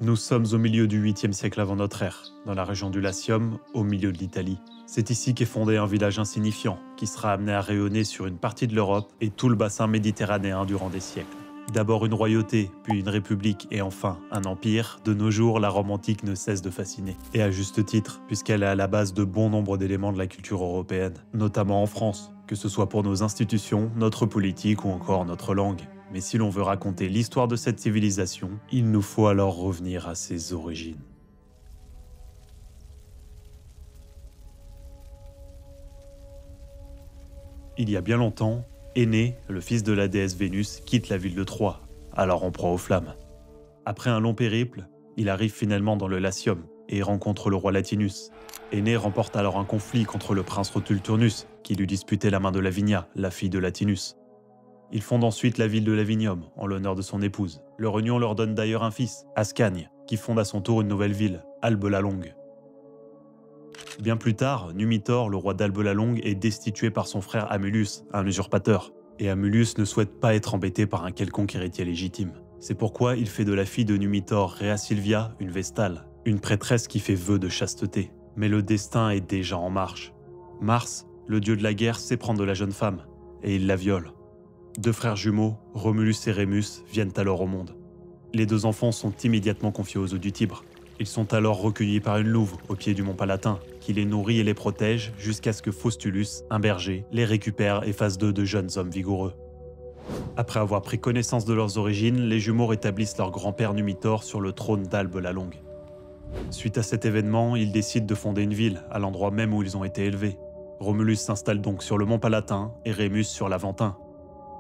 Nous sommes au milieu du 8e siècle avant notre ère, dans la région du Latium, au milieu de l'Italie. C'est ici qu'est fondé un village insignifiant, qui sera amené à rayonner sur une partie de l'Europe et tout le bassin méditerranéen durant des siècles. D'abord une royauté, puis une république et enfin un empire, de nos jours la Rome antique ne cesse de fasciner. Et à juste titre, puisqu'elle est à la base de bon nombre d'éléments de la culture européenne, notamment en France, que ce soit pour nos institutions, notre politique ou encore notre langue. Mais si l'on veut raconter l'histoire de cette civilisation, il nous faut alors revenir à ses origines. Il y a bien longtemps, Énée, le fils de la déesse Vénus, quitte la ville de Troie, alors en proie aux flammes. Après un long périple, il arrive finalement dans le Latium et rencontre le roi Latinus. Énée remporte alors un conflit contre le prince Rotulturnus, qui lui disputait la main de Lavinia, la fille de Latinus. Ils fondent ensuite la ville de Lavinium, en l'honneur de son épouse. Leur union leur donne d'ailleurs un fils, Ascagne, qui fonde à son tour une nouvelle ville, Albe la Longue. Bien plus tard, Numitor, le roi d'Albe la Longue, est destitué par son frère Amulus, un usurpateur. Et Amulus ne souhaite pas être embêté par un quelconque héritier légitime. C'est pourquoi il fait de la fille de Numitor, Rhea Silvia, une Vestale, une prêtresse qui fait vœu de chasteté. Mais le destin est déjà en marche. Mars, le dieu de la guerre, s'éprend de la jeune femme, et il la viole. Deux frères jumeaux, Romulus et Rémus, viennent alors au monde. Les deux enfants sont immédiatement confiés aux eaux du Tibre. Ils sont alors recueillis par une louve au pied du mont Palatin, qui les nourrit et les protège jusqu'à ce que Faustulus, un berger, les récupère et fasse d'eux de jeunes hommes vigoureux. Après avoir pris connaissance de leurs origines, les jumeaux rétablissent leur grand-père Numitor sur le trône d'Albe la Longue. Suite à cet événement, ils décident de fonder une ville, à l'endroit même où ils ont été élevés. Romulus s'installe donc sur le mont Palatin et Rémus sur l'Aventin.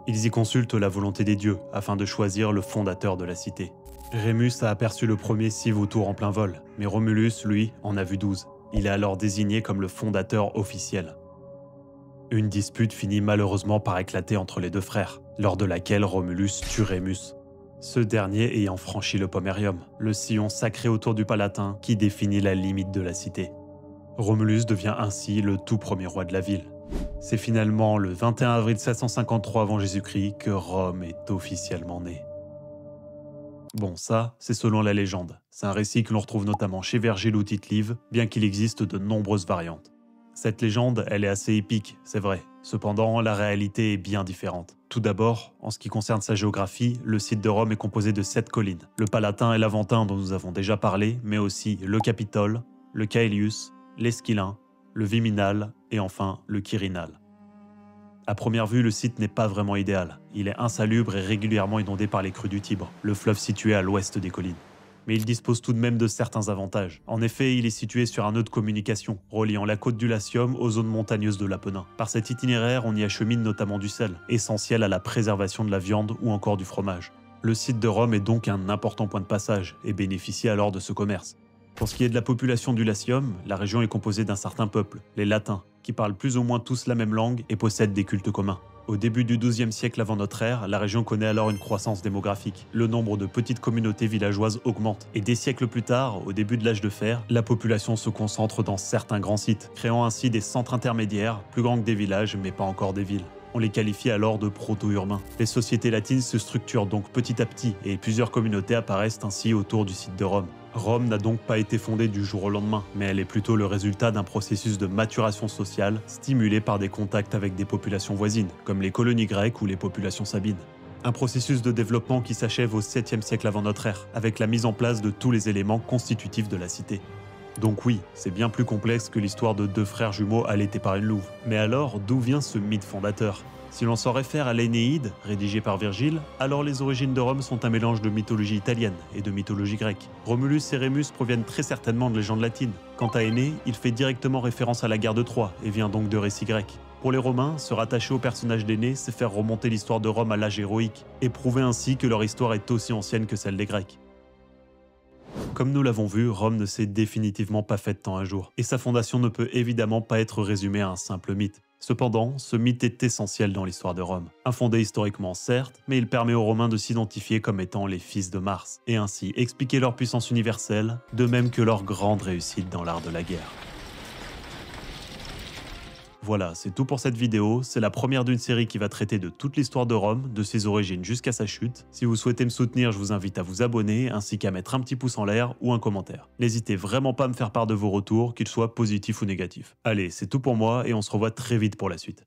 Ils y consultent la volonté des dieux afin de choisir le fondateur de la cité. Rémus a aperçu le premier 6 vautours en plein vol, mais Romulus, lui, en a vu 12. Il est alors désigné comme le fondateur officiel. Une dispute finit malheureusement par éclater entre les deux frères, lors de laquelle Romulus tue Rémus. Ce dernier ayant franchi le Pomerium, le sillon sacré autour du Palatin qui définit la limite de la cité. Romulus devient ainsi le tout premier roi de la ville. C'est finalement le 21 avril 753 avant Jésus-Christ que Rome est officiellement née. Bon, ça, c'est selon la légende. C'est un récit que l'on retrouve notamment chez Vergile ou Tite-Live, bien qu'il existe de nombreuses variantes. Cette légende, elle est assez épique, c'est vrai. Cependant, la réalité est bien différente. Tout d'abord, en ce qui concerne sa géographie, le site de Rome est composé de 7 collines. Le Palatin et l'Aventin dont nous avons déjà parlé, mais aussi le Capitole, le Caelius, l'Esquilin, le Viminal et enfin le Quirinal. À première vue, le site n'est pas vraiment idéal. Il est insalubre et régulièrement inondé par les crues du Tibre, le fleuve situé à l'ouest des collines. Mais il dispose tout de même de certains avantages. En effet, il est situé sur un nœud de communication, reliant la côte du Latium aux zones montagneuses de l'Apennin. Par cet itinéraire, on y achemine notamment du sel, essentiel à la préservation de la viande ou encore du fromage. Le site de Rome est donc un important point de passage et bénéficie alors de ce commerce. Pour ce qui est de la population du Latium, la région est composée d'un certain peuple, les Latins, qui parlent plus ou moins tous la même langue et possèdent des cultes communs. Au début du XIIe siècle avant notre ère, la région connaît alors une croissance démographique. Le nombre de petites communautés villageoises augmente. Et des siècles plus tard, au début de l'âge de fer, la population se concentre dans certains grands sites, créant ainsi des centres intermédiaires, plus grands que des villages, mais pas encore des villes. On les qualifie alors de proto-urbains. Les sociétés latines se structurent donc petit à petit et plusieurs communautés apparaissent ainsi autour du site de Rome. Rome n'a donc pas été fondée du jour au lendemain, mais elle est plutôt le résultat d'un processus de maturation sociale stimulé par des contacts avec des populations voisines, comme les colonies grecques ou les populations sabines. Un processus de développement qui s'achève au 7e siècle avant notre ère, avec la mise en place de tous les éléments constitutifs de la cité. Donc oui, c'est bien plus complexe que l'histoire de deux frères jumeaux allaités par une louve. Mais alors, d'où vient ce mythe fondateur ? Si l'on s'en réfère à l'Énéide, rédigée par Virgile, alors les origines de Rome sont un mélange de mythologie italienne et de mythologie grecque. Romulus et Rémus proviennent très certainement de légendes latines. Quant à Énée, il fait directement référence à la guerre de Troie et vient donc de récits grecs. Pour les Romains, se rattacher au personnage d'Énée, c'est faire remonter l'histoire de Rome à l'âge héroïque, et prouver ainsi que leur histoire est aussi ancienne que celle des Grecs. Comme nous l'avons vu, Rome ne s'est définitivement pas faite en un jour, et sa fondation ne peut évidemment pas être résumée à un simple mythe. Cependant, ce mythe est essentiel dans l'histoire de Rome. Infondé historiquement certes, mais il permet aux Romains de s'identifier comme étant les fils de Mars, et ainsi expliquer leur puissance universelle, de même que leur grande réussite dans l'art de la guerre. Voilà, c'est tout pour cette vidéo. C'est la première d'une série qui va traiter de toute l'histoire de Rome, de ses origines jusqu'à sa chute. Si vous souhaitez me soutenir, je vous invite à vous abonner, ainsi qu'à mettre un petit pouce en l'air ou un commentaire. N'hésitez vraiment pas à me faire part de vos retours, qu'ils soient positifs ou négatifs. Allez, c'est tout pour moi et on se revoit très vite pour la suite.